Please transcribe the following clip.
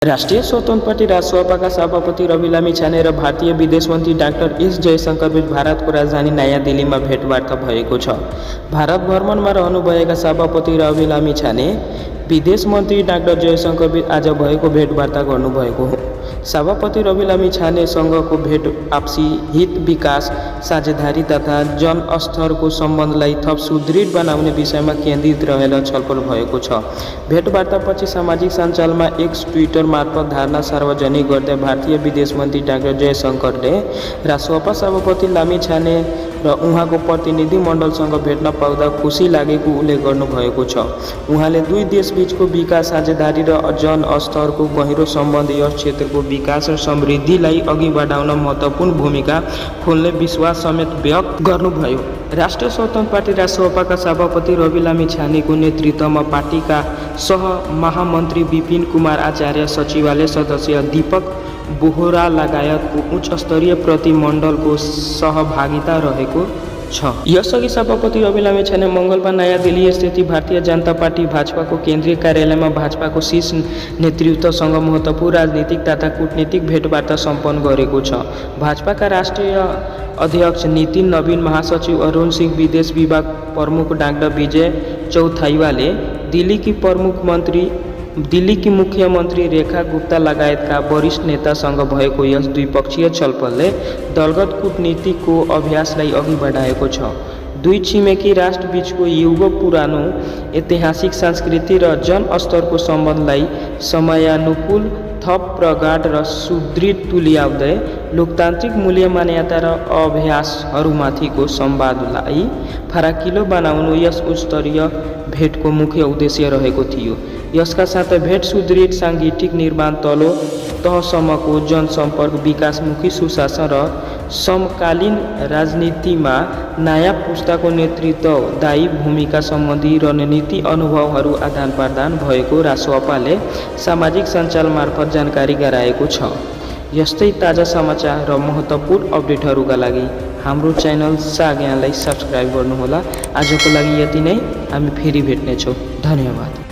राष्ट्रिय स्वतन्त्र पार्टी राजसभाका सभापति रवि लामिछाने र भारतीय विदेश मन्त्री डाक्टर एस जयशंकरबीच भारतको राजधानी नयाँ दिल्लीमा भेटवार्ता भएको छ। भारत भ्रमणमा रहनुभएका सभापति रवि लामिछाने विदेश मन्त्री डाक्टर जयशंकरबीच आज भएको भेटवार्ता गर्नुभएको हो। सभापति रवि लामिछानेसँगको भेट आपसी हित, विकास, साझेदारी तथा जनस्तरको सम्बन्धलाई थप सुदृढ बनाउने विषयमा केन्द्रित रहेर छलफल भएको छ। भेटवार्तापछि सामाजिक सञ्जालमा एक्स ट्विटर मार्फत धारणा सार्वजनिक गर्दै भारतीय विदेश मन्त्री डाक्टर जयशंकरले राजसभा सभापति लामिछाने र उहाँको प्रतिनिधि मण्डलसँग भेट्न पाउँदा खुसी लागेको उल्लेख गर्नुभएको छ। उहाँले दुई देशबीचको विकास, साझेदारी र जनस्तरको गहिरो सम्बन्ध यस क्षेत्रको विकास र समृद्धिलाई अघि बढाउन महत्त्वपूर्ण भूमिका खेल्ने विश्वास समेत व्यक्त गर्नुभयो। राष्ट्रिय स्वतन्त्र पार्टी राजसभाका सभापति रवि लामिछानेको नेतृत्वमा पार्टीका सह महामन्त्री विपिन कुमार आचार्य, सचिवालय सदस्य दीपक बोहरा लगायतको उच्च स्तरीय प्रतिनिधिमण्डलको सहभागिता रहेको छ। यसअघि सभापति रवि लामिछाने मङ्गलबार नयाँ दिल्ली स्थित भारतीय जनता पार्टी भाजपाको केन्द्रीय कार्यालयमा भाजपाको शीर्ष नेतृत्वसँग महत्त्वपूर्ण राजनीतिक तथा कूटनीतिक भेटवार्ता सम्पन्न गरेको छ। भाजपाका राष्ट्रिय अध्यक्ष नितिन नवीन, महासचिव अरुण सिंह, विदेश विभाग प्रमुख डाक्टर विजय चौथाइवाले, दिल्लीकी मुख्यमन्त्री रेखा गुप्ता लगायतका वरिष्ठ नेतासँग भएको यस द्विपक्षीय छलफलले दलगत कूटनीतिको अभ्यासलाई अघि बढाएको छ। दुई छिमेकी राष्ट्रबीचको युगौँ पुरानो ऐतिहासिक, सांस्कृतिक र जनस्तरको सम्बन्धलाई समयानुकूल थप प्रगाढ र सुदृढ तुल्याउँदै लोकतान्त्रिक मूल्य, मान्यता र अभ्यासहरूमाथिको संवादलाई फराकिलो बनाउनु यस उच्चस्तरीय भेटको मुख्य उद्देश्य रहेको थियो। यसका साथै भेट सुदृढ सांगठनिक निर्माण, तल्लो तहसम्मको जनसम्पर्क, विकासमुखी सुशासन र समकालीन राजनीतिमा नयाँ पुस्ताको नेतृत्वदायी भूमिका सम्बन्धी रणनीतिक अनुभवहरू आदान-प्रदान भएको राजसभाले सामाजिक सञ्जाल मार्फत जानकारी गराएको छ। यस्तै ताजा समाचार र महत्त्वपूर्ण अपडेटहरूका लागि हाम्रो च्यानल साज्ञालाई सब्स्क्राइब गर्नुहोला। आजको लागि यति नै, हामी फेरि भेट्नेछौँ। धन्यवाद।